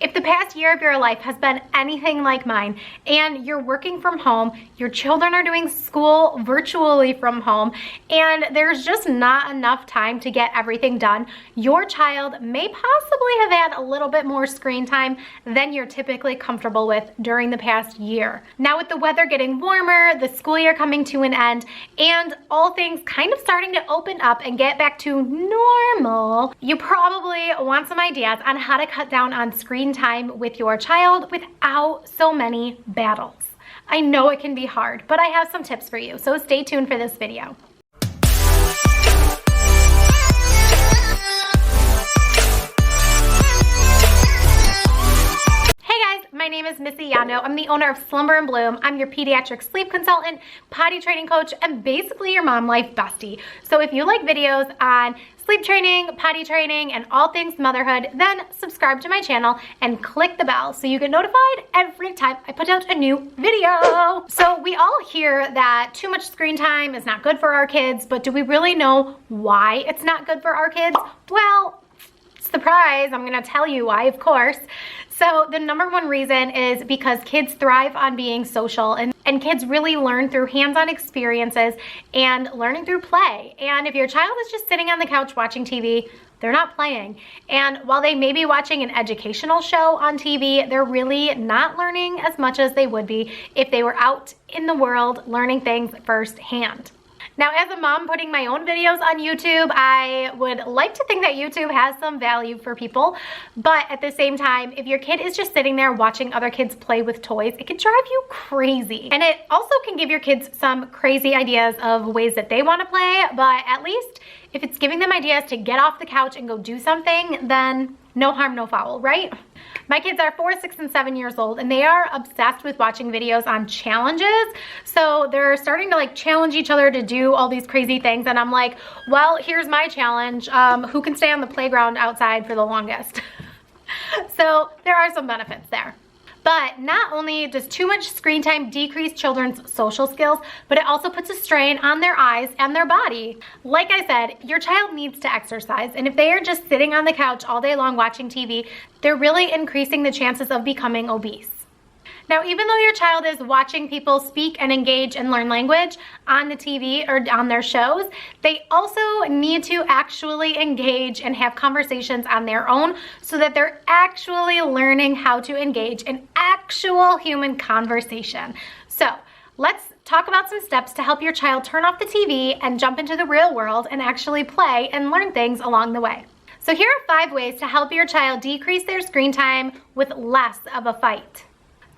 If the past year of your life has been anything like mine and you're working from home, your children are doing school virtually from home, and there's just not enough time to get everything done, your child may possibly have had a little bit more screen time than you're typically comfortable with during the past year. Now, with the weather getting warmer, the school year coming to an end, and all things kind of starting to open up and get back to normal, you probably want some ideas on how to cut down on screen time with your child without so many battles. I know it can be hard, but I have some tips for you, so stay tuned for this video. My name is Missy Yano. I'm the owner of Slumber and Bloom. I'm your pediatric sleep consultant, potty training coach, and basically your mom life bestie. So if you like videos on sleep training, potty training, and all things motherhood, then subscribe to my channel and click the bell so you get notified every time I put out a new video. So we all hear that too much screen time is not good for our kids, but do we really know why it's not good for our kids? Well, surprise, I'm gonna tell you why, of course. So the number one reason is because kids thrive on being social, and kids really learn through hands-on experiences and learning through play. And if your child is just sitting on the couch watching TV, they're not playing. And while they may be watching an educational show on TV, they're really not learning as much as they would be if they were out in the world learning things firsthand. Now, as a mom putting my own videos on YouTube, I would like to think that YouTube has some value for people, but at the same time, if your kid is just sitting there watching other kids play with toys, it can drive you crazy. And it also can give your kids some crazy ideas of ways that they want to play, but at least if it's giving them ideas to get off the couch and go do something, then no harm, no foul, right? My kids are 4, 6, and 7 years old, and they are obsessed with watching videos on challenges. So they're starting to like challenge each other to do all these crazy things. And I'm like, well, here's my challenge. Who can stay on the playground outside for the longest? So there are some benefits there. But not only does too much screen time decrease children's social skills, but it also puts a strain on their eyes and their body. Like I said, your child needs to exercise, and if they are just sitting on the couch all day long watching TV, they're really increasing the chances of becoming obese. Now, even though your child is watching people speak and engage and learn language on the TV or on their shows, they also need to actually engage and have conversations on their own so that they're actually learning how to engage in actual human conversation. So let's talk about some steps to help your child turn off the TV and jump into the real world and actually play and learn things along the way. So here are 5 ways to help your child decrease their screen time with less of a fight.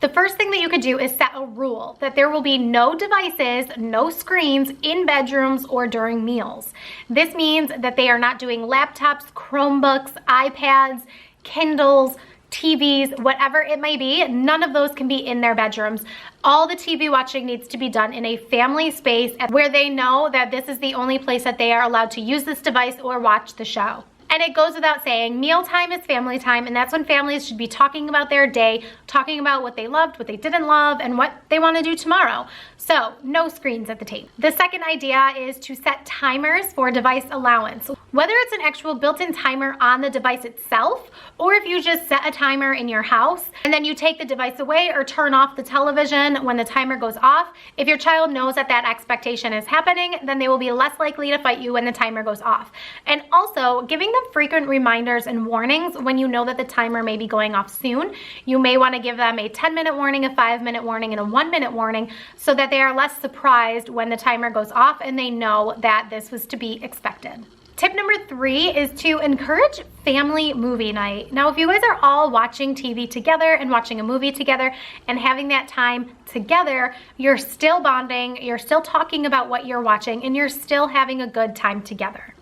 The first thing that you could do is set a rule that there will be no devices, no screens in bedrooms or during meals. This means that they are not doing laptops, Chromebooks, iPads, Kindles, TVs, whatever it may be. None of those can be in their bedrooms. All the TV watching needs to be done in a family space where they know that this is the only place that they are allowed to use this device or watch the show. And it goes without saying, mealtime is family time, and that's when families should be talking about their day, talking about what they loved, what they didn't love, and what they want to do tomorrow. So, no screens at the table. The second idea is to set timers for device allowance. Whether it's an actual built-in timer on the device itself, or if you just set a timer in your house, and then you take the device away or turn off the television when the timer goes off, if your child knows that that expectation is happening, then they will be less likely to fight you when the timer goes off. And also, giving them frequent reminders and warnings when you know that the timer may be going off soon. You may want to give them a 10-minute warning, a 5-minute warning, and a 1-minute warning so that they are less surprised when the timer goes off and they know that this was to be expected. Tip number 3 is to encourage family movie night. Now, if you guys are all watching TV together and watching a movie together and having that time together, you're still bonding, you're still talking about what you're watching, and you're still having a good time together.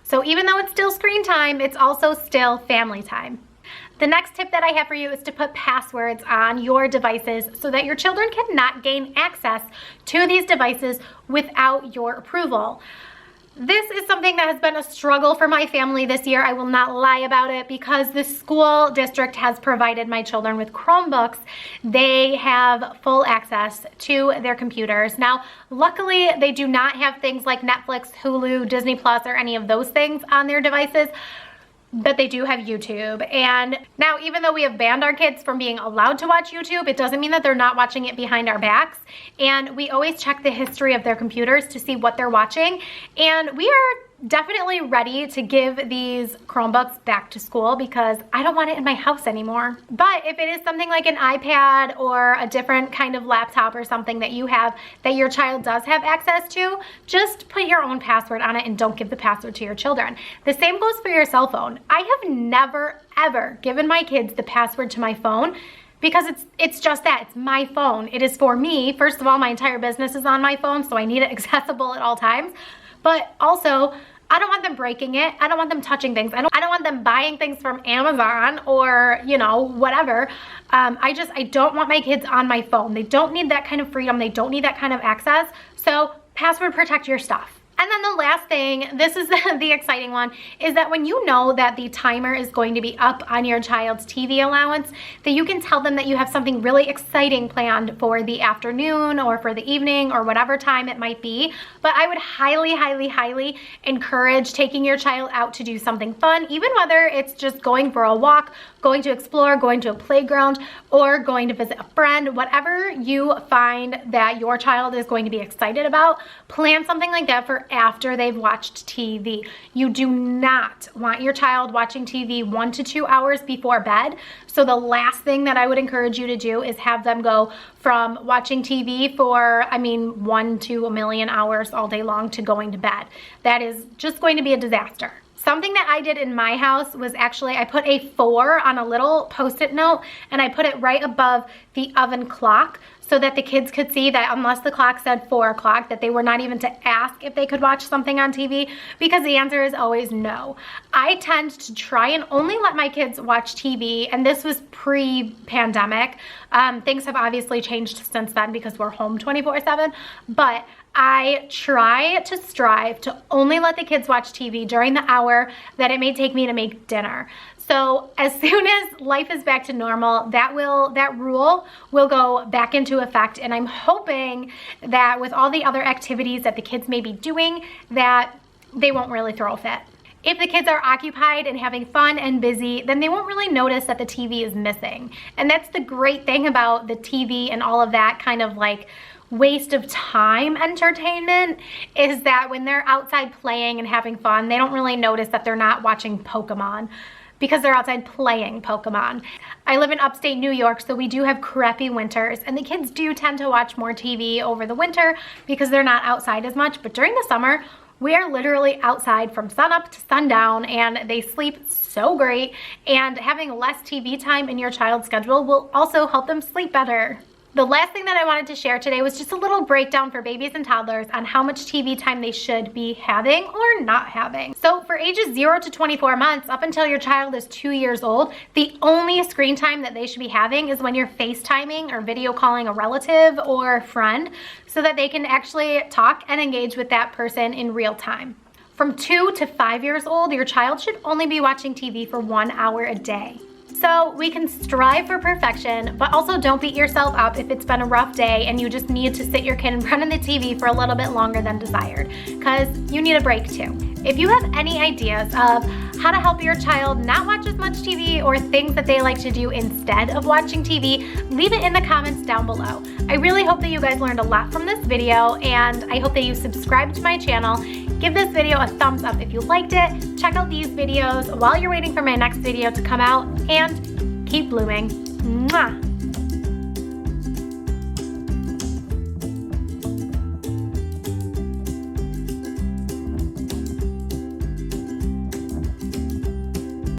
So even though it's still screen time, it's also still family time. The next tip that I have for you is to put passwords on your devices so that your children cannot gain access to these devices without your approval. This is something that has been a struggle for my family this year. I will not lie about it because the school district has provided my children with Chromebooks. They have full access to their computers. Now, luckily, they do not have things like Netflix, Hulu, Disney Plus, or any of those things on their devices. but they do have YouTube. And now, even though we have banned our kids from being allowed to watch YouTube, it doesn't mean that they're not watching it behind our backs. And we always check the history of their computers to see what they're watching. And we are definitely ready to give these Chromebooks back to school because I don't want it in my house anymore. But if it is something like an iPad or a different kind of laptop or something that you have that your child does have access to, just put your own password on it and don't give the password to your children. The same goes for your cell phone. I have never, ever given my kids the password to my phone because it's just that, it's my phone. It is for me. First of all, my entire business is on my phone, so I need it accessible at all times. But also, I don't want them breaking it. I don't want them touching things. I don't want them buying things from Amazon or, you know, whatever. I don't want my kids on my phone. They don't need that kind of freedom. They don't need that kind of access. So password protect your stuff. And then the last thing, this is the exciting one, is that when you know that the timer is going to be up on your child's TV allowance, that you can tell them that you have something really exciting planned for the afternoon or for the evening or whatever time it might be. But I would highly, highly, highly encourage taking your child out to do something fun, even whether it's just going for a walk, going to explore, going to a playground, or going to visit a friend. Whatever you find that your child is going to be excited about, plan something like that for after they've watched TV. You do not want your child watching TV 1 to 2 hours before bed. So the last thing that I would encourage you to do is have them go from watching TV for, 1 to a million hours all day long to going to bed. That is just going to be a disaster. Something that I did in my house was actually I put a 4 on a little Post-it note and I put it right above the oven clock so that the kids could see that unless the clock said 4 o'clock, that they were not even to ask if they could watch something on TV, because the answer is always no. I tend to try and only let my kids watch TV, and this was pre-pandemic. Things have obviously changed since then because we're home 24/7, but I try to strive to only let the kids watch TV during the hour that it may take me to make dinner. So as soon as life is back to normal, that rule will go back into effect. And I'm hoping that with all the other activities that the kids may be doing, that they won't really throw a fit. If the kids are occupied and having fun and busy, then they won't really notice that the TV is missing. And that's the great thing about the TV and all of that kind of like waste of time entertainment, is that when they're outside playing and having fun, they don't really notice that they're not watching Pokemon, because they're outside playing Pokemon. I live in upstate New York, so we do have crappy winters, and the kids do tend to watch more TV over the winter because they're not outside as much. But during the summer, we are literally outside from sunup to sundown, and they sleep so great. And having less TV time in your child's schedule will also help them sleep better. The last thing that I wanted to share today was just a little breakdown for babies and toddlers on how much TV time they should be having or not having. So for ages 0 to 24 months, up until your child is 2 years old, the only screen time that they should be having is when you're FaceTiming or video calling a relative or friend, so that they can actually talk and engage with that person in real time. From 2 to 5 years old, your child should only be watching TV for 1 hour a day. So we can strive for perfection, but also don't beat yourself up if it's been a rough day and you just need to sit your kid in front of the TV for a little bit longer than desired, because you need a break too. If you have any ideas of how to help your child not watch as much TV or things that they like to do instead of watching TV, leave it in the comments down below. I really hope that you guys learned a lot from this video, and I hope that you subscribe to my channel. Give this video a thumbs up if you liked it. Check out these videos while you're waiting for my next video to come out, and keep blooming. Mwah!